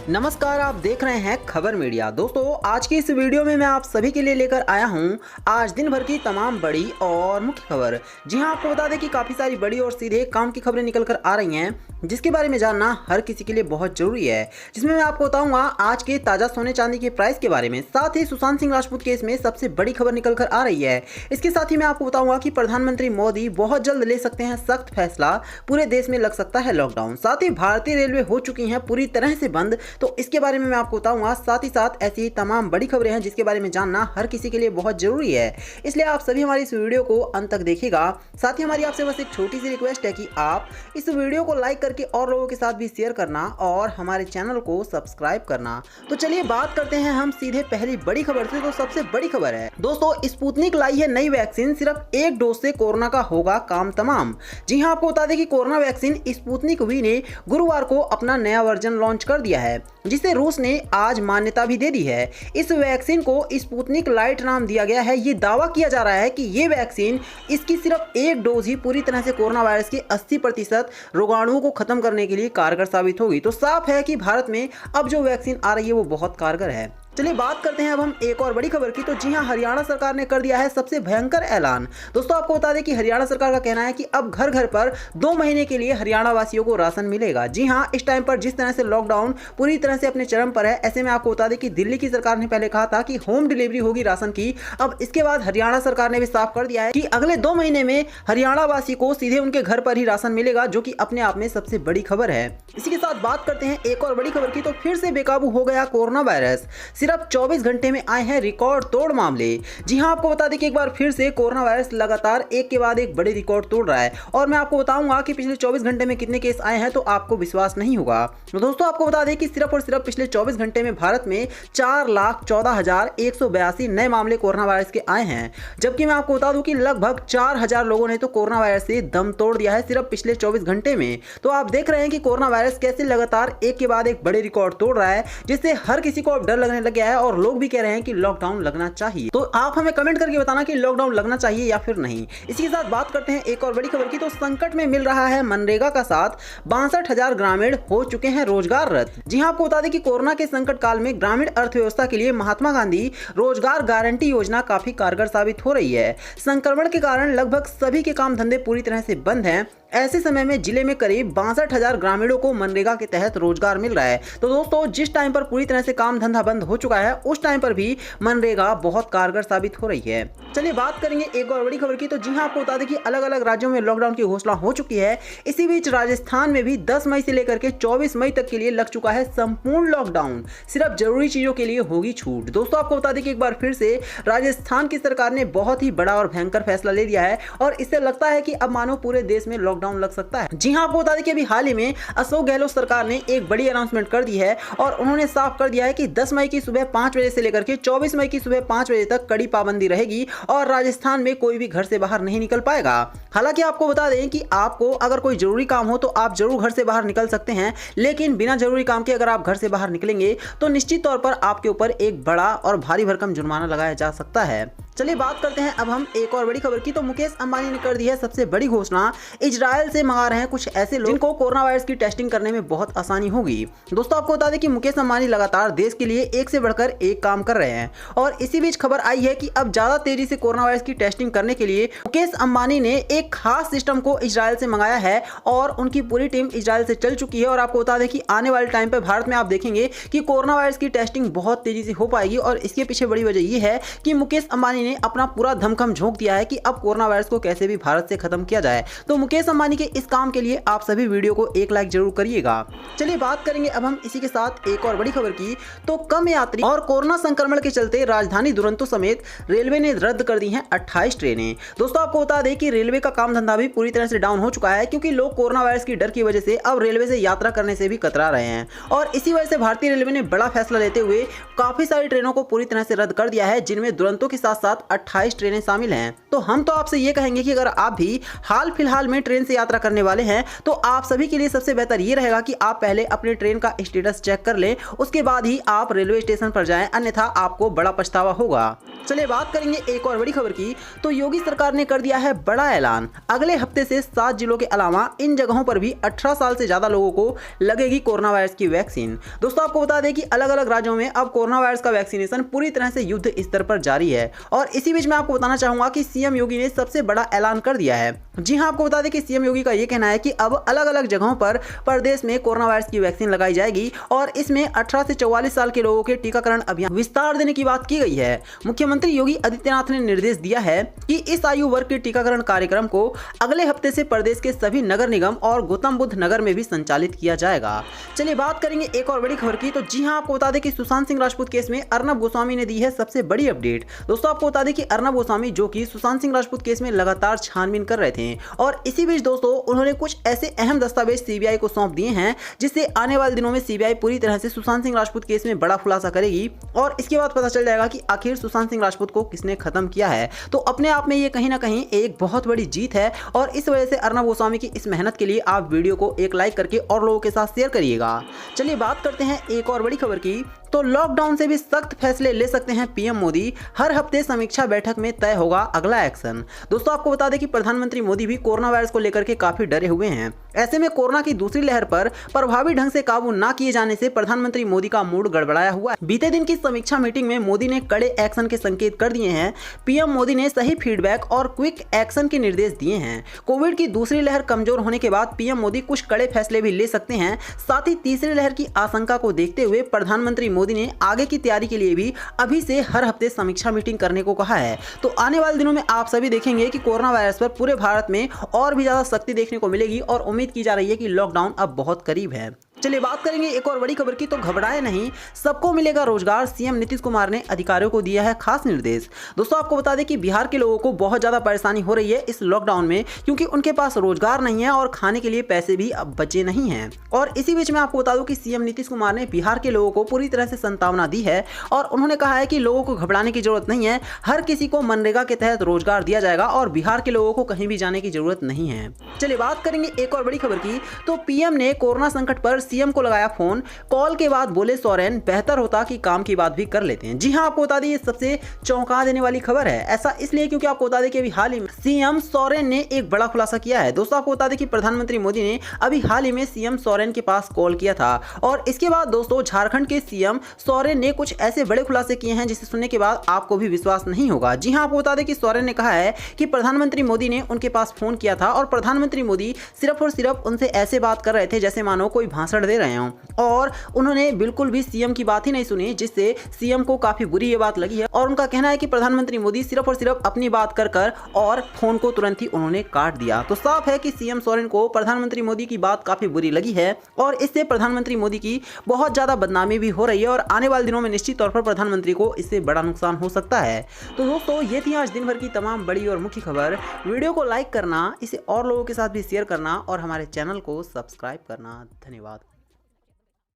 नमस्कार, आप देख रहे हैं खबर मीडिया। दोस्तों, आज की इस वीडियो में मैं आप सभी के लिए लेकर आया हूं आज दिन भर की तमाम बड़ी और मुख्य खबर। जी हां, आपको बता दें कि काफ़ी सारी बड़ी और सीधे काम की खबरें निकल कर आ रही हैं, जिसके बारे में जानना हर किसी के लिए बहुत जरूरी है। जिसमें मैं आपको बताऊंगा आज के ताज़ा सोने चांदी के प्राइस के बारे में, साथ ही सुशांत सिंह राजपूत केस में सबसे बड़ी खबर निकल कर आ रही है। इसके साथ ही मैं आपको बताऊंगा कि प्रधानमंत्री मोदी बहुत जल्द ले सकते हैं सख्त फैसला, पूरे देश में लग सकता है लॉकडाउन। साथ ही भारतीय रेलवे हो चुकी है पूरी तरह से बंद, तो इसके बारे में मैं आपको बताऊंगा। साथ ही साथ ऐसी ही तमाम बड़ी खबरें हैं जिसके बारे में जानना हर किसी के लिए बहुत जरूरी है, इसलिए आप सभी हमारी इस वीडियो को अंत तक देखिएगा। साथ ही हमारी आपसे बस एक छोटी सी रिक्वेस्ट है कि आप इस वीडियो को लाइक करके और लोगों के साथ भी शेयर करना और हमारे चैनल को सब्सक्राइब करना। तो चलिए बात करते हैं हम सीधे पहली बड़ी खबर से। तो सबसे बड़ी खबर है दोस्तों, स्पुतनिक लाई है नई वैक्सीन, सिर्फ एक डोज से कोरोना का होगा काम तमाम। जी हां, आपको बता दें कि कोरोना वैक्सीन स्पुतनिक वी ने गुरुवार को अपना नया वर्जन लॉन्च कर दिया है, जिसे रूस ने आज मान्यता भी दे दी है। इस वैक्सीन को स्पुतनिक लाइट नाम दिया गया है। ये दावा किया जा रहा है कि ये वैक्सीन, इसकी सिर्फ एक डोज ही पूरी तरह से कोरोना वायरस के 80% रोगाणुओं को खत्म करने के लिए कारगर साबित होगी। तो साफ है कि भारत में अब जो वैक्सीन आ रही है वो बहुत कारगर है। चलिए बात करते हैं अब हम एक और बड़ी खबर की। तो जी हां, हरियाणा सरकार ने कर दिया है सबसे भयंकर ऐलान। दोस्तों, आपको बता दें कि हरियाणा सरकार का कहना है कि अब घर घर पर 2 महीने के लिए हरियाणा वासियों को राशन मिलेगा। जी हां, इस टाइम पर जिस तरह से लॉकडाउन पूरी तरह से अपने चरम पर है, ऐसे में आपको बता दें कि दिल्ली की सरकार ने पहले कहा था कि होम डिलीवरी होगी राशन की। अब इसके बाद हरियाणा सरकार ने भी साफ कर दिया है कि अगले 2 महीने में हरियाणा वासी को सीधे उनके घर पर ही राशन मिलेगा, जो कि अपने आप में सबसे बड़ी खबर है। इसी के साथ बात करते हैं एक और बड़ी खबर की। तो फिर से बेकाबू हो गया कोरोना वायरस, सिर्फ 24 घंटे में आए हैं रिकॉर्ड तोड़ मामले। जी हां, आपको बता दें कि एक बार फिर से कोरोना वायरस लगातार एक के बाद एक बड़े रिकॉर्ड तोड़ रहा है, और मैं आपको बताऊंगा कि पिछले 24 घंटे में कितने केस आए हैं, तो आपको विश्वास नहीं होगा। तो दोस्तों, आपको बता दें कि सिर्फ और सिर्फ पिछले 24 घंटे में भारत में 4,14,182 नए मामले कोरोना वायरस के आए हैं, जबकि मैं आपको बता दूं कि लगभग 4,000 लोगों ने तो कोरोना वायरस से दम तोड़ दिया है सिर्फ पिछले 24 घंटे में। तो आप देख रहे हैं कि कोरोना वायरस कैसे लगातार एक के बाद एक बड़े रिकॉर्ड तोड़ रहा है, जिससे हर किसी को अब डर लगने लग गया है और लोग भी कह रहे हैं कि लॉकडाउन लगना चाहिए। तो आप हमें कमेंट करके बताना कि लॉकडाउन लगना चाहिए या फिर नहीं। इसी के साथ बात करते हैं एक और बड़ी खबर की। तो संकट में मिल रहा है मनरेगा का साथ, 62,000 ग्रामीण हो चुके हैं रोजगाररत। जी हां, आपको बता दें कि कोरोना के संकट काल में ग्रामीण अर्थव्यवस्था के लिए महात्मा गांधी रोजगार गारंटी योजना काफी कारगर साबित हो रही है। संक्रमण के कारण लगभग सभी के काम धंधे पूरी तरह से बंद हैं। ऐसे समय में जिले में करीब 62,000 ग्रामीणों को मनरेगा के तहत रोजगार मिल रहा है। तो दोस्तों, जिस टाइम पर पूरी तरह से काम धंधा बंद हो चुका है, उस टाइम पर भी मनरेगा बहुत कारगर साबित हो रही है। चलिए बात करेंगे एक और बड़ी खबर की। तो जी हां, आपको बता दें कि अलग अलग राज्यों में लॉकडाउन की घोषणा हो चुकी है। इसी बीच राजस्थान में भी 10 मई से लेकर के 24 मई तक के लिए लग चुका है संपूर्ण लॉकडाउन, सिर्फ जरूरी चीजों के लिए होगी छूट। दोस्तों, आपको बता दें कि एक बार फिर से राजस्थान की सरकार ने बहुत ही बड़ा और भयंकर फैसला ले लिया है, और इससे लगता है कि अब मानो पूरे देश में लॉकडाउन लग सकता है। जी हां, आपको बता दें कि अभी हाल ही में अशोक गहलोत सरकार ने एक बड़ी अनाउंसमेंट कर दी है, और उन्होंने साफ कर दिया है कि 10 मई की सुबह 5 बजे से लेकर के 24 मई की सुबह 5 बजे तक कड़ी पाबंदी रहेगी, और राजस्थान में कोई भी घर से बाहर नहीं निकल पाएगा। हालांकि आपको बता दें कि आपको अगर कोई जरूरी काम हो तो आप जरूर घर से बाहर निकल सकते हैं, लेकिन बिना जरूरी काम के अगर आप घर से बाहर निकलेंगे तो निश्चित तौर पर आपके ऊपर एक बड़ा और भारी भरकम जुर्माना लगाया जा सकता है। चलिए बात करते हैं अब हम एक और बड़ी खबर की। तो मुकेश अंबानी ने कर दी है सबसे बड़ी घोषणा, इजराइल से मंगा रहे हैं कुछ ऐसे लोग जिनको कोरोना वायरस की टेस्टिंग करने में बहुत आसानी होगी। दोस्तों, आपको बता दें कि मुकेश अंबानी लगातार देश के लिए एक से बढ़कर एक काम कर रहे हैं, और इसी बीच खबर आई है कि अब ज्यादा तेजी से कोरोना वायरस की टेस्टिंग करने के लिए मुकेश अंबानी ने एक खास सिस्टम को इजराइल से मंगाया है, और उनकी पूरी टीम इजराइल से चल चुकी है। और आपको बता दें कि आने वाले टाइम पर भारत में आप देखेंगे कि कोरोना वायरस की टेस्टिंग बहुत तेजी से हो पाएगी, और इसके पीछे बड़ी वजह यह है कि मुकेश अंबानी ने अपना पूरा धमखम झोंक दिया है कि अब कोरोना वायरस को कैसे भी भारत से खत्म किया जाए। तो मुकेश अंबानी के इस काम के लिए आप सभी वीडियो को एक लाइक जरूर करिएगा। चलिए बात करेंगे अब हम इसी के साथ एक और बड़ी खबर की। तो कम यात्री और कोरोना संक्रमण के चलते राजधानी दुरंतो समेत रेलवे ने रद्द कर दी हैं 28 ट्रेनें। दोस्तों, आपको बता दें कि रेलवे का काम धंधा भी पूरी तरह से डाउन हो चुका है, क्योंकि लोग कोरोना वायरस की डर की वजह से अब रेलवे से यात्रा करने से भी कतरा रहे हैं, और इसी वजह से भारतीय रेलवे ने बड़ा फैसला लेते हुए काफी सारी ट्रेनों को पूरी तरह से रद्द कर दिया है, जिनमें दुरंतो के साथ साथ साथ 28 ट्रेनें शामिल हैं। तो हम तो आपसे ये कहेंगे कि अगर आप भी हाल फिलहाल में ट्रेन से यात्रा करने वाले हैं तो आप सभी के लिए सबसे बेहतर ये रहेगा कि आप पहले अपने ट्रेन का स्टेटस चेक कर लें, उसके बाद ही आप रेलवे स्टेशन पर जाएं, अन्यथा आपको बड़ा पछतावा होगा। चलिए बात करेंगे एक और बड़ी खबर की। तो योगी सरकार ने कर दिया है बड़ा ऐलान। अगले हफ्ते से 7 जिलों के अलावा इन जगहों पर भी 18 साल से ज्यादा लोगों को लगेगी कोरोना वायरस की वैक्सीन। दोस्तों आपको बता दें कि अलग अलग राज्यों में अब कोरोना वायरस का वैक्सीनेशन पूरी तरह से युद्ध स्तर पर जारी है। और इसी बीच मैं आपको बताना चाहूंगा कि सीएम योगी ने सबसे बड़ा ऐलान कर दिया है। जी हां, आपको बता दें कि सीएम योगी का यह कहना है कि अब अलग अलग जगहों पर प्रदेश में कोरोना वायरस की वैक्सीन लगाई जाएगी और इसमें 18 से 44 साल के लोगों के टीकाकरण अभियान विस्तार देने की बात की गई है। मुख्यमंत्री योगी आदित्यनाथ ने निर्देश दिया है कि इस आयु वर्ग के टीकाकरण कार्यक्रम को अगले हफ्ते से प्रदेश के सभी नगर निगम और गौतम बुद्ध नगर में भी संचालित किया जाएगा। चलिए बात करेंगे एक और बड़ी खबर की। तो जी हां, आपको बता दें कि सुशांत सिंह राजपूत केस में अर्नब गोस्वामी ने दी है सबसे बड़ी अपडेट। दोस्तों आपको बता दें कि अर्नब गोस्वामी जो कि सुशांत सिंह राजपूत केस में लगातार छानबीन कर रहे थे और इसी बीच दोस्तों उन्होंने कुछ ऐसे अहम दस्तावेज सीबीआई को सौंप दिए हैं जिससे आने वाले दिनों में सीबीआई पूरी तरह से सुशांत सिंह राजपूत केस में बड़ा खुलासा करेगी और इसके बाद पता चल जाएगा कि आखिर सुशांत सिंह राजपूत को किसने खत्म किया है। तो अपने आप में ये कहीं ना कहीं एक बहुत बड़ी जीत है और इस वजह से अर्नब गोस्वामी की इस मेहनत के लिए आप वीडियो को एक लाइक करके और लोगों के साथ शेयर करिएगा। चलिए बात करते हैं एक और बड़ी खबर की। तो लॉकडाउन से भी सख्त फैसले ले सकते हैं पीएम मोदी। हर हफ्ते समीक्षा बैठक में तय होगा अगला एक्शन। दोस्तों आपको बता दें कि प्रधानमंत्री मोदी भी कोरोना वायरस को लेकर के काफी डरे हुए हैं। ऐसे में कोरोना की दूसरी लहर पर प्रभावी ढंग से काबू न किए जाने से प्रधानमंत्री मोदी का मूड गड़बड़ाया हुआ है। बीते दिन की समीक्षा मीटिंग में मोदी ने कड़े एक्शन के संकेत कर दिए हैं। पीएम मोदी ने सही फीडबैक और क्विक एक्शन के निर्देश दिए हैं। कोविड की दूसरी लहर कमजोर होने के बाद पीएम मोदी कुछ कड़े फैसले भी ले सकते हैं। साथ ही तीसरी लहर की आशंका को देखते हुए प्रधानमंत्री मोदी ने आगे की तैयारी के लिए भी अभी से हर हफ्ते समीक्षा मीटिंग करने को कहा है। तो आने वाले दिनों में आप सभी देखेंगे कि कोरोना वायरस पर पूरे भारत में और भी ज्यादा सख्ती देखने को मिलेगी और उम्मीद की जा रही है कि लॉकडाउन अब बहुत करीब है। चलिए बात करेंगे एक और बड़ी खबर की। तो घबराए नहीं, सबको मिलेगा रोजगार। सीएम नीतीश कुमार ने अधिकारियों को दिया है खास निर्देश। दोस्तों आपको बता दें कि बिहार के लोगों को बहुत ज्यादा परेशानी हो रही है इस लॉकडाउन में क्योंकि उनके पास रोजगार नहीं है और खाने के लिए पैसे भी अब बचे नहीं हैं। और इसी बीच में आपको बता दूं कि सीएम नीतीश कुमार ने बिहार के लोगों को पूरी तरह से सांत्वना दी है और उन्होंने कहा है कि लोगों को घबराने की जरूरत नहीं है। हर किसी को मनरेगा के तहत रोजगार दिया जाएगा और बिहार के लोगों को कहीं भी जाने की जरूरत नहीं है। चलिए बात करेंगे एक और बड़ी खबर की। तो पीएम ने कोरोना संकट पर सीएम को लगाया फोन। कॉल के बाद बोले सोरेन, बेहतर होता कि काम की बात भी कर लेते हैं। जी हां, आपको बता दें ये सबसे चौंका देने वाली खबर है। ऐसा इसलिए क्योंकि आपको बता दें कि अभी हाल ही में सीएम सोरेन ने एक बड़ा खुलासा किया है। दोस्तों आपको बता दें कि प्रधानमंत्री मोदी ने अभी हाल ही में सीएम सोरेन के पास कॉल किया था और इसके बाद दोस्तों झारखंड के सीएम सोरेन ने कुछ ऐसे बड़े खुलासे किए हैं जिसे सुनने के बाद आपको भी विश्वास नहीं होगा। जी हां, आपको बता दें कि सोरेन ने कहा है कि प्रधानमंत्री मोदी ने उनके पास फोन किया था और प्रधानमंत्री मोदी सिर्फ और सिर्फ उनसे ऐसे बात कर रहे थे जैसे मानो कोई भाषण दे रहे हों और उन्होंने बिल्कुल भी सीएम की बात ही नहीं सुनी, जिससे सीएम को काफी बुरी ये बात लगी है और उनका कहना है कि प्रधानमंत्री मोदी सिर्फ और सिर्फ अपनी बात कर और फोन को तुरंत ही उन्होंने काट दिया। तो साफ है कि सीएम सोरेन को प्रधानमंत्री मोदी की बात काफी बुरी लगी है और इससे प्रधानमंत्री मोदी की बहुत ज्यादा बदनामी भी हो रही है और आने वाले दिनों में निश्चित तौर पर प्रधानमंत्री को इससे बड़ा नुकसान हो सकता है। तो दोस्तों ये थी आज दिन भर की तमाम बड़ी और मुख्य खबर। वीडियो को लाइक करना, इसे और लोगों के साथ भी शेयर करना और हमारे चैनल को सब्सक्राइब करना। धन्यवाद।